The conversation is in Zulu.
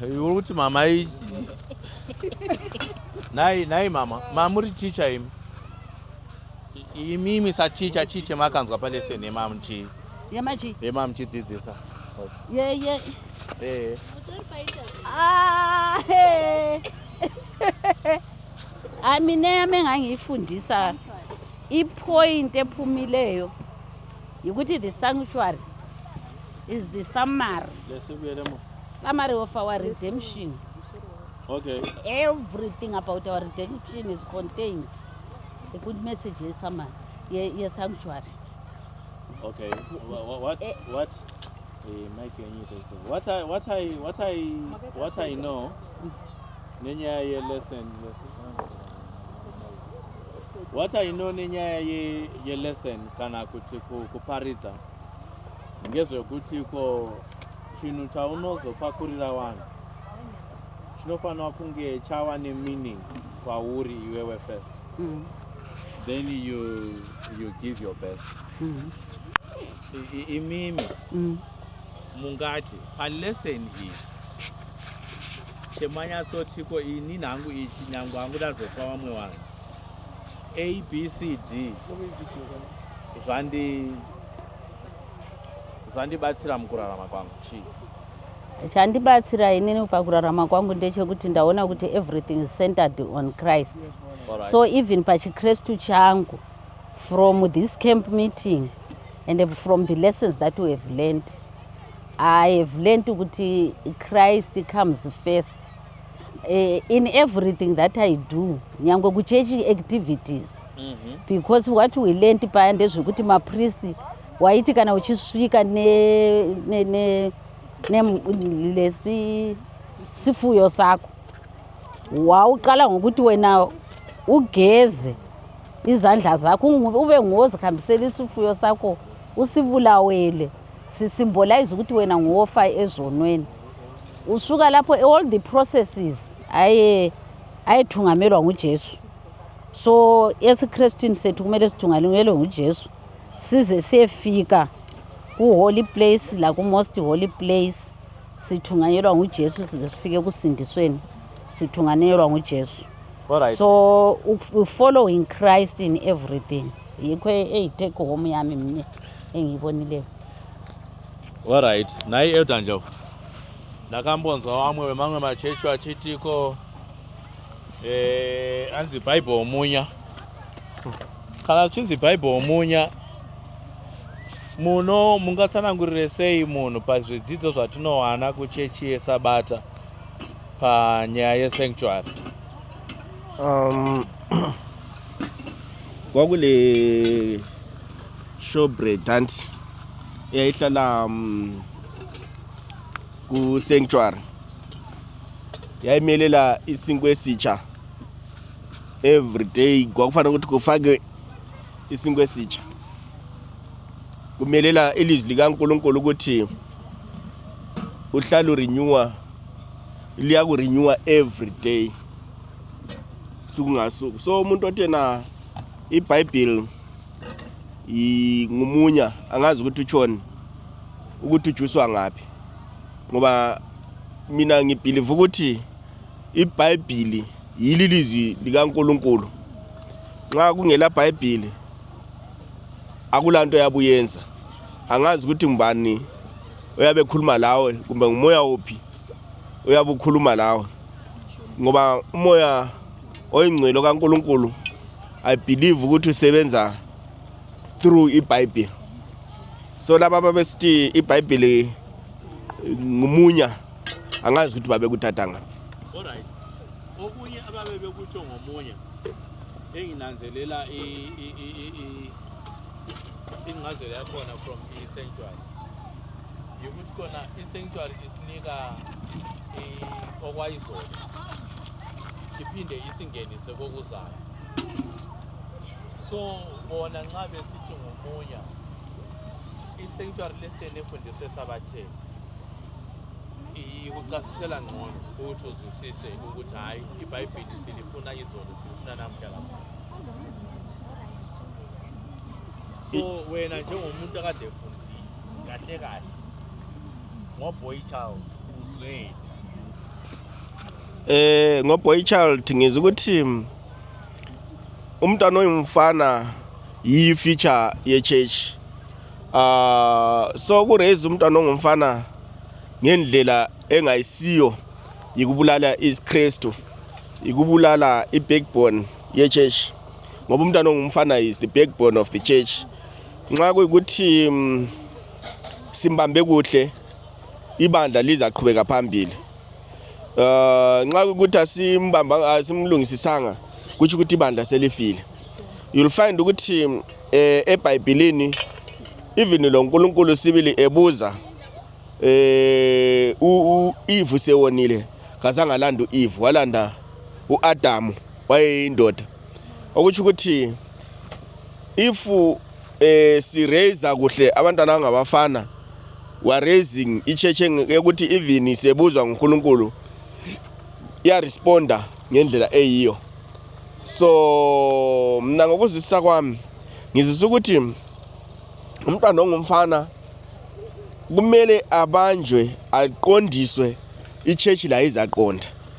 ukuthi mama nayi mama muri teacher him imimi sa teacher makanzwa pa lesson emam chi yamachi emam chidzidzisa yeah hey amine yami engangifundisa ipoint ephumileyo ukuthi the sanctuary is the summary of our redemption. Okay. Everything about our redemption is contained. A good message is summary. Yeah, sanctuary. Okay. What I know. Nenya ye lesson. What I know nenya ye lesson kana kuti kuparidza. Ngezo kuti ko chinhu chaunozopakurira vanhu chinofanira kunge chava nemeaning kwauri iwewe first. Then you give your best. Imimi mungati palesson iyi chemanyatsotiko ini nhangu ichi nyangu hangu ndazopa vamwe vanhu ABCD zvandibatsira mukurarama kwangu chii? Chandibatsira inini pakurarama kwangu ndechekuti ndaona kuti everything is centered on Christ. Right. So even pachikristu changu from this camp meeting and from the lessons that we have learned, I have learned kuti Christ comes first in everything that I do, nyangwe kuchechi activities. Because what we learned paya ndezvekuti mapriest waiti kana uchisvika lesi sifuyo sako wauqala ngokuti wena ugeze izandla zakho ube ngozihambisela isifuyo sakho usibulawele sisymbolize ukuthi wena ngofa ezonweni usuka lapho all the processes ayethungamelwa nguJesu. So esiKristwini sethu kumele sithungamelwe nguJesu size siyefika ku-holy place la ku-most holy place sithunganyelwa nguJesu size sifike kusindisweni sithunganyelwa nguJesu. Alright. So following Christ in everything yikho take home yami mina engiyibonile. Alright, nayi Eldanjo ndakambonzwa wamwe wemamwe machechi achitiko anzi Bible omunya kana chinzi Bible omunya muno mungatsanangurire sei munhu pazvidzidzo zvatinowana kuchechi yeSabata panyaya yesanctuary? Kwakule showbread anti yayihlala ku sanctuary yayimelela isinkwe esitsha every day. Kwakufanele ukuthi kufake isinkwe esitsha, kumelela ilizwi likaNkulunkulu ukuthi uhlala urenewa, liya ku renewa every day suku ngasuku. So umuntu othena iBhayibheli ngumunya angazi ukuthi utshoni ukuthi ujuswa ngapi, ngoba mina ngibelieve ukuthi iBhayibheli yililizwi likaNkulunkulu. Nxa kungela iBhayibheli akulanto yabuyenza. Angazi ukuthi ngubani oyabe khuluma lawe kumbe ngumoya ophi oyabe ukhuluma lawe, ngoba umoya oyingcwele kaNkulunkulu I believe ukuthi usebenza through iBhayibheli. So laba babesithi iBhayibheli ngumunya angazi ukuthi babe kuthatha ngapi. Alright, okunye ababe bekutsho ngomunya enginanzelela ingazelo yakhona from i-sanctuary yokuthi khona i-sanctuary isinika okwayizolo iphinde isingenise kokuzayo. So bona nxa besithi ngomunya i-sanctuary lesson efundiswe eSabatheni ikuchasisela ngcono ukuthi uzwisise ukuthi hayi iBhayibheli silifuna izolo silifuna namhla lamhlanje. So wena njengomuntu akade efundisa kahle kahle ngoboy child uzwe ngoboy child ngizwe ukuthi umntwana oyimfana yi-feature ye-church. So ku-raise umntwana ongumfana ngendlela engayisiyo yikubulala isiKristu, yikubulala i-backbone ye-church, ngoba umntwana ongumfana is the backbone of the church. Nxa kuyikuthi simbambe kuhle ibandla lizaqhubeka phambili. Nxa kuyikuthi asimlungisisanga kuthi ukuthi ibandla selifile. You'll find ukuthi eBhayibhelini even lo uNkulunkulu sibili ebuza uEve sewonile kazange landa uEve, walanda uAdamu wayeyindoda. Okuthi ukuthi if si raise kuhle abantwana angabafana, we are raising ichurch ukuthi even sebuzwa uNkulunkulu iya responda ngendlela eyiyo. So mina ngokuzisa kwami ngizisa ukuthi umntwana ongumfana kumele abanjwe aqondiswe ichurch la izaqonda.